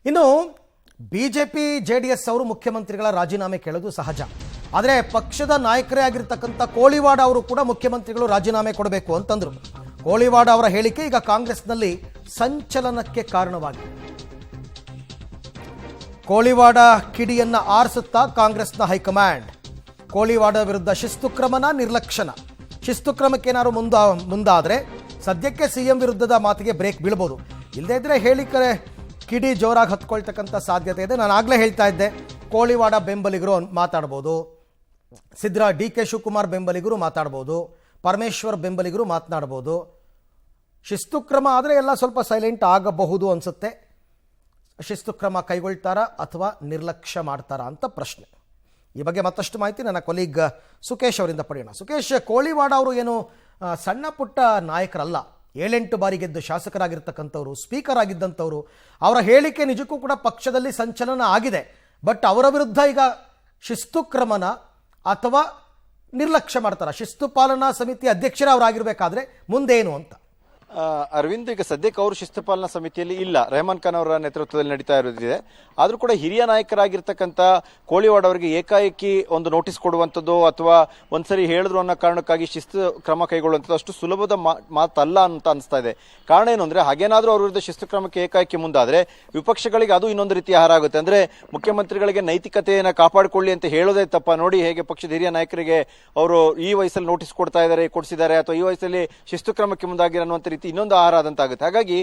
ಇನ್ನು BJP JDS ಅವರು ಮುಖ್ಯಮಂತ್ರಿಗಳ ರಾಜೀನಾಮೆ ಕೇಳೋದು ಸಹಜ. ಆದರೆ ಪಕ್ಷದ ನಾಯಕರೇ ಆಗಿರ್ತಕ್ಕಂಥ ಕೋಳಿವಾಡ ಅವರು ಕೂಡ ಮುಖ್ಯಮಂತ್ರಿಗಳು ರಾಜೀನಾಮೆ ಕೊಡಬೇಕು ಅಂತಂದ್ರು. ಕೋಳಿವಾಡ ಅವರ ಹೇಳಿಕೆ ಈಗ ಕಾಂಗ್ರೆಸ್ನಲ್ಲಿ ಸಂಚಲನಕ್ಕೆ ಕಾರಣವಾಗಿದೆ. ಕೋಳಿವಾಡ ಕಿಡಿಯನ್ನ ಆರಿಸುತ್ತಾ ಕಾಂಗ್ರೆಸ್ನ ಹೈಕಮಾಂಡ್. ಕೋಳಿವಾಡ ವಿರುದ್ಧ ಶಿಸ್ತು ಕ್ರಮನ ನಿರ್ಲಕ್ಷ್ಯನ. ಶಿಸ್ತು ಕ್ರಮಕ್ಕೆ ಏನಾದ್ರು ಮುಂದಾದರೆ ಸದ್ಯಕ್ಕೆ ಸಿಎಂ ವಿರುದ್ಧದ ಮಾತಿಗೆ ಬ್ರೇಕ್ ಬೀಳ್ಬೋದು. ಇಲ್ಲದೇ ಇದ್ರೆ ಹೇಳಿಕೆ ಕಿಡಿ ಜೋರಾಗಿ ಹತ್ಕೊಳ್ತಕ್ಕಂಥ ಸಾಧ್ಯತೆ ಇದೆ. ನಾನು ಆಗಲೇ ಹೇಳ್ತಾ ಇದ್ದೆ, ಕೋಳಿವಾಡ ಬೆಂಬಲಿಗರು ಮಾತಾಡ್ಬೋದು, ಡಿ ಕೆ ಶಿವಕುಮಾರ್ ಬೆಂಬಲಿಗರು ಮಾತಾಡ್ಬೋದು, ಪರಮೇಶ್ವರ್ ಬೆಂಬಲಿಗರು ಮಾತನಾಡ್ಬೋದು. ಶಿಸ್ತು ಕ್ರಮ ಆದರೆ ಎಲ್ಲ ಸ್ವಲ್ಪ ಸೈಲೆಂಟ್ ಆಗಬಹುದು ಅನಿಸುತ್ತೆ. ಶಿಸ್ತು ಕ್ರಮ ಕೈಗೊಳ್ತಾರಾ ಅಥವಾ ನಿರ್ಲಕ್ಷ್ಯ ಮಾಡ್ತಾರಾ ಅಂತ ಪ್ರಶ್ನೆ. ಈ ಬಗ್ಗೆ ಮತ್ತಷ್ಟು ಮಾಹಿತಿ ನನ್ನ ಕೊಲೀಗ್ ಸುಕೇಶ್ ಅವರಿಂದ ಪಡೆಯೋಣ. ಸುಕೇಶ್, ಕೋಳಿವಾಡ ಅವರು ಏನು ಸಣ್ಣ ಪುಟ್ಟ ನಾಯಕರಲ್ಲ. 7-8 ಬಾರಿ ಗೆದ್ದು ಶಾಸಕರಾಗಿರ್ತಕ್ಕಂಥವ್ರು, ಸ್ಪೀಕರ್ ಆಗಿದ್ದಂಥವ್ರು. ಅವರ ಹೇಳಿಕೆ ನಿಜಕ್ಕೂ ಕೂಡ ಪಕ್ಷದಲ್ಲಿ ಸಂಚಲನ ಆಗಿದೆ. ಬಟ್ ಅವರ ವಿರುದ್ಧ ಈಗ ಶಿಸ್ತು ಕ್ರಮನ ಅಥವಾ ನಿರ್ಲಕ್ಷ್ಯ ಮಾಡ್ತಾರ? ಶಿಸ್ತು ಪಾಲನಾ ಸಮಿತಿ ಅಧ್ಯಕ್ಷರೇ ಅವರಾಗಿರ್ಬೇಕಾದ್ರೆ ಮುಂದೇನು ಅಂತ? ಅರವಿಂದ್, ಈಗ ಸದ್ಯಕ್ಕೆ ಅವರು ಶಿಸ್ತು ಪಾಲನಾ ಸಮಿತಿಯಲ್ಲಿ ಇಲ್ಲ, ರೆಹಮಾನ್ ಖಾನ್ ಅವರ ನೇತೃತ್ವದಲ್ಲಿ ನಡೀತಾ ಇರೋದಿದೆ. ಆದ್ರೂ ಕೂಡ ಹಿರಿಯ ನಾಯಕರಾಗಿರ್ತಕ್ಕಂಥ ಕೋಳಿವಾಡ ಅವರಿಗೆ ಏಕಾಏಕಿ ಒಂದು ನೋಟಿಸ್ ಕೊಡುವಂಥದ್ದು ಅಥವಾ ಒಂದ್ಸರಿ ಹೇಳಿದ್ರು ಅನ್ನೋ ಕಾರಣಕ್ಕಾಗಿ ಶಿಸ್ತು ಕ್ರಮ ಕೈಗೊಳ್ಳುವಂಥದ್ದು ಅಷ್ಟು ಸುಲಭದ ಮಾತಲ್ಲ ಅಂತ ಅನಿಸ್ತಾ ಇದೆ. ಕಾರಣ ಏನು ಅಂದ್ರೆ, ಹಾಗೇನಾದ್ರೂ ಅವ್ರ ವಿರುದ್ಧ ಶಿಸ್ತು ಕ್ರಮಕ್ಕೆ ಏಕಾಏಕಿ ಮುಂದಾದ್ರೆ ವಿಪಕ್ಷಗಳಿಗೆ ಅದು ಇನ್ನೊಂದು ರೀತಿಯ ಆಹಾರ ಆಗುತ್ತೆ. ಅಂದ್ರೆ ಮುಖ್ಯಮಂತ್ರಿಗಳಿಗೆ ನೈತಿಕತೆಯನ್ನು ಕಾಪಾಡಿಕೊಳ್ಳಿ ಅಂತ ಹೇಳೋದೇ ತಪ್ಪ. ನೋಡಿ ಹೇಗೆ ಪಕ್ಷದ ಹಿರಿಯ ನಾಯಕರಿಗೆ ಅವರು ಈ ವಯಸ್ಸಲ್ಲಿ ನೋಟಿಸ್ ಕೊಡಿಸಿದ್ದಾರೆ ಅಥವಾ ಈ ವಯಸ್ಸಲ್ಲಿ ಶಿಸ್ತು ಕ್ರಮಕ್ಕೆ ಮುಂದಾಗಿರೋ ಅನ್ನುವಂಥ ರೀತಿ ಇನ್ನೊಂದು ಆಹಾರ ಆದಂತಾಗುತ್ತೆ. ಹಾಗಾಗಿ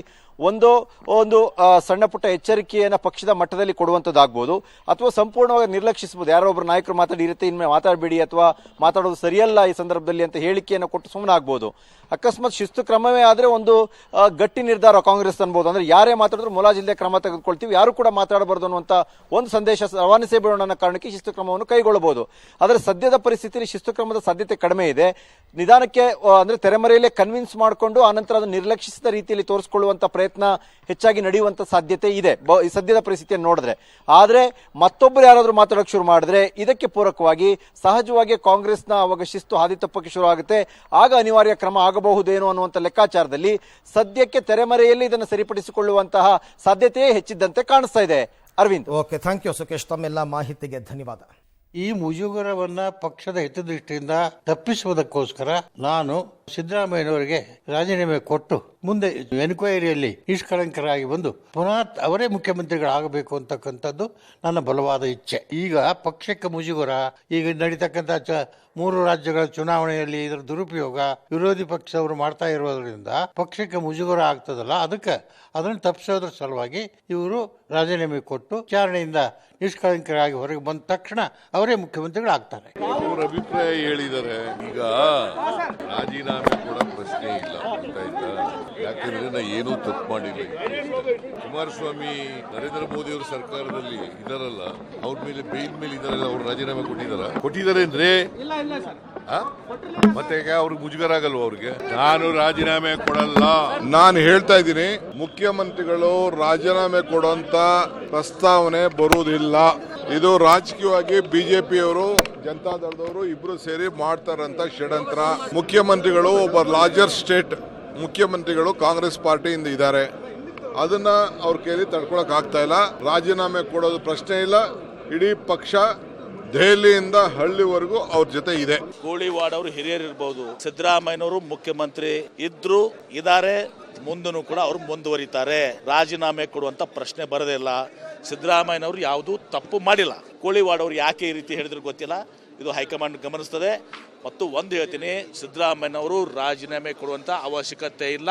ಒಂದು ಸಣ್ಣ ಪುಟ್ಟ ಎಚ್ಚರಿಕೆಯನ್ನ ಪಕ್ಷದ ಮಟ್ಟದಲ್ಲಿ ಕೊಡುವಂತದ್ದಾಗಬಹುದು ಅಥವಾ ಸಂಪೂರ್ಣವಾಗಿ ನಿರ್ಲಕ್ಷಿಸಬಹುದು. ಯಾರೋ ಒಬ್ಬರು ನಾಯಕರು ಮಾತಾಡಿ ಇರುತ್ತೆ, ಇನ್ಮೇಲೆ ಮಾತಾಡಬೇಡಿ ಅಥವಾ ಮಾತಾಡೋದು ಸರಿಯಲ್ಲ ಈ ಸಂದರ್ಭದಲ್ಲಿ ಅಂತ ಹೇಳಿಕೆಯನ್ನು ಕೊಟ್ಟು ಸುಮ್ಮನೆ ಆಗ್ಬಹುದು. ಅಕಸ್ಮಾತ್ ಶಿಸ್ತು ಕ್ರಮವೇ ಆದ್ರೆ ಒಂದು ಗಟ್ಟಿ ನಿರ್ಧಾರ ಕಾಂಗ್ರೆಸ್ ಅನ್ಬಹುದು. ಅಂದ್ರೆ ಯಾರೇ ಮಾತಾಡಿದ್ರು ಮುಲಾಜಿಲ್ಲದೆ ಕ್ರಮ ತೆಗೆದುಕೊಳ್ತೀವಿ, ಯಾರು ಕೂಡ ಮಾತಾಡಬಾರದು ಅನ್ನುವಂತ ಒಂದು ಸಂದೇಶ ರವಾನಿಸೇ ಬಿಡೋಣ ಅನ್ನೋ ಕಾರಣಕ್ಕೆ ಶಿಸ್ತು ಕ್ರಮವನ್ನು ಕೈಗೊಳ್ಳಬಹುದು. ಆದರೆ ಸದ್ಯದ ಪರಿಸ್ಥಿತಿಯಲ್ಲಿ ಶಿಸ್ತು ಕ್ರಮದ ಸಾಧ್ಯತೆ ಕಡಿಮೆ ಇದೆ. ನಿಧಾನಕ್ಕೆ ಅಂದ್ರೆ ತೆರೆಮರೆಯಲ್ಲೇ ಕನ್ವಿನ್ಸ್ ಮಾಡಿಕೊಂಡು ಆನಂತರ ಅದನ್ನು ನಿರ್ಲಕ್ಷಿಸಿದ ರೀತಿಯಲ್ಲಿ ತೋರಿಸಿಕೊಳ್ಳುವಂತ ಪ್ರಯತ್ನ ಹೆಚ್ಚಾಗಿ ನಡೆಯುವಂತ ಸಾಧ್ಯತೆ ಇದೆ ಈ ಸದ್ಯದ ಪರಿಸ್ಥಿತಿಯನ್ನು ನೋಡಿದ್ರೆ. ಆದ್ರೆ ಮತ್ತೊಬ್ಬರು ಯಾರಾದ್ರೂ ಮಾತಾಡೋಕೆ ಶುರು ಮಾಡಿದ್ರೆ ಇದಕ್ಕೆ ಪೂರಕವಾಗಿ ಸಹಜವಾಗಿ ಕಾಂಗ್ರೆಸ್ನ ಅವಾಗ ಶಿಸ್ತು ಹಾದಿ ತಪ್ಪಕ್ಕೆ ಶುರು ಆಗುತ್ತೆ. ಆಗ ಅನಿವಾರ್ಯ ಕ್ರಮ ಆಗಬಹುದೇನೋ ಅನ್ನುವಂಥ ಲೆಕ್ಕಾಚಾರದಲ್ಲಿ ಸದ್ಯಕ್ಕೆ ತೆರೆಮರೆಯಲ್ಲಿ ಇದನ್ನು ಸರಿಪಡಿಸಿಕೊಳ್ಳುವಂತಹ ಸಾಧ್ಯತೆಯೇ ಹೆಚ್ಚಿದ್ದಂತೆ ಕಾಣಿಸ್ತಾ ಇದೆ. Aravind, okay, thank you Sukesh, ತಮ್ಮೆಲ್ಲ ಮಾಹಿತಿಗೆ ಧನ್ಯವಾದ. ಈ ಮುಜುಗರವನ್ನ ಪಕ್ಷದ ಹಿತದೃಷ್ಟಿಯಿಂದ ತಪ್ಪಿಸುವುದಕ್ಕೋಸ್ಕರ ನಾನು ಸಿದ್ದರಾಮಯ್ಯನವರಿಗೆ ರಾಜೀನಾಮೆ ಕೊಟ್ಟು ಮುಂದೆ ಎನ್ಕ್ವೈರಿಯಲ್ಲಿ ನಿಷ್ಕಳಂಕರಾಗಿ ಬಂದು ಪುನಃ ಅವರೇ ಮುಖ್ಯಮಂತ್ರಿಗಳಾಗಬೇಕು ಅಂತಕ್ಕಂಥದ್ದು ನನ್ನ ಬಲವಾದ ಇಚ್ಛೆ. ಈಗ ಪಕ್ಷಕ್ಕೆ ಮುಜುಗರ, ಈಗ ನಡೀತಕ್ಕಂಥ 3 ರಾಜ್ಯಗಳ ಚುನಾವಣೆಯಲ್ಲಿ ಇದರ ದುರುಪಯೋಗ ವಿರೋಧಿ ಪಕ್ಷದವರು ಮಾಡ್ತಾ ಇರೋದ್ರಿಂದ ಪಕ್ಷಕ್ಕೆ ಮುಜುಗರ ಆಗ್ತದಲ್ಲ, ಅದಕ್ಕೆ ಅದನ್ನು ತಪ್ಪಿಸೋದ್ರ ಸಲುವಾಗಿ ಇವರು ರಾಜೀನಾಮೆ ಕೊಟ್ಟು ವಿಚಾರಣೆಯಿಂದ ನಿಷ್ಕಳಂಕರಾಗಿ ಹೊರಗೆ ಬಂದ ತಕ್ಷಣ ಅವರೇ ಮುಖ್ಯಮಂತ್ರಿಗಳಾಗ್ತಾರೆ. ಅವರ ಅಭಿಪ್ರಾಯ ಹೇಳಿದ್ದಾರೆ. ಈಗ ರಾಜೀನಾಮೆ ಕೂಡ ಪ್ರಶ್ನೆ ಇಲ್ಲ, ಗೊತ್ತಾಯ್ತಾ? ಯಾಕಂದ್ರೆ ನಾ ಏನೂ ತಪ್ಪು ಮಾಡಿಲ್ಲ. ಕುಮಾರಸ್ವಾಮಿ ನರೇಂದ್ರ ಮೋದಿ ಅವರ ಸರ್ಕಾರದಲ್ಲಿ ಇದಾರಲ್ಲ, ಅವ್ರ ಮೇಲೆ ಬೇಲ್ ಮೇಲೆ ಇದಾರಲ್ಲ, ಅವ್ರು ರಾಜೀನಾಮೆ ಕೊಟ್ಟಿದ್ದಾರೆ ಅಂದ್ರೆ ಮತ್ತೆ ಅವ್ರಿಗೆ ಮುಜುಗರ ಆಗಲ್ವ? ಅವ್ರಿಗೆ ನಾನು ರಾಜೀನಾಮೆ ಕೊಡಲ್ಲ. ನಾನು ಹೇಳ್ತಾ ಇದ್ದೀನಿ, ಮುಖ್ಯಮಂತ್ರಿಗಳು ರಾಜೀನಾಮೆ ಕೊಡುವಂತ ಪ್ರಸ್ತಾವನೆ ಬರುವುದಿಲ್ಲ. ಇದು ರಾಜಕೀಯವಾಗಿ ಬಿಜೆಪಿಯವರು ಜನತಾದಳದವರು ಇಬ್ರು ಸೇರಿ ಮಾಡ್ತಾರಂತ ಷಡ್ಯಂತ್ರ. ಮುಖ್ಯಮಂತ್ರಿಗಳು ಒಬ್ಬ ಲಾರ್ಜರ್ ಸ್ಟೇಟ್ ಮುಖ್ಯಮಂತ್ರಿಗಳು ಕಾಂಗ್ರೆಸ್ ಪಾರ್ಟಿಯಿಂದ ಇದ್ದಾರೆ. ಅದನ್ನ ಅವ್ರ ಕೈಲಿ ತಡ್ಕೊಳಕ್ ಆಗ್ತಾ ಇಲ್ಲ. ರಾಜೀನಾಮೆ ಕೊಡೋದು ಪ್ರಶ್ನೆ ಇಲ್ಲ. ಇಡೀ ಪಕ್ಷ ದೆಹಲಿಯಿಂದ ಹಳ್ಳಿವರೆಗೂ ಅವ್ರ ಜೊತೆ ಇದೆ. ಕೋಳಿವಾಡ ಅವರು ಹಿರಿಯರಿರ್ಬಹುದು, ಸಿದ್ದರಾಮಯ್ಯನವರು ಮುಖ್ಯಮಂತ್ರಿ ಇದ್ದಾರೆ, ಮುಂದೂ ಕೂಡ ಅವರು ಮುಂದುವರಿತಾರೆ. ರಾಜೀನಾಮೆ ಕೊಡುವಂತ ಪ್ರಶ್ನೆ ಬರೋದೇ ಇಲ್ಲ. ಸಿದ್ದರಾಮಯ್ಯನವರು ಯಾವುದೂ ತಪ್ಪು ಮಾಡಿಲ್ಲ. ಕೋಳಿವಾಡ ಅವರು ಯಾಕೆ ಈ ರೀತಿ ಹೇಳಿದ್ರು ಗೊತ್ತಿಲ್ಲ, ಇದು ಹೈಕಮಾಂಡ್ ಗಮನಿಸ್ತದೆ. ಮತ್ತು ಒಂದು ಹೇಳ್ತೀನಿ, ಸಿದ್ದರಾಮಯ್ಯನವರು ರಾಜೀನಾಮೆ ಕೊಡುವಂತ ಅವಶ್ಯಕತೆ ಇಲ್ಲ.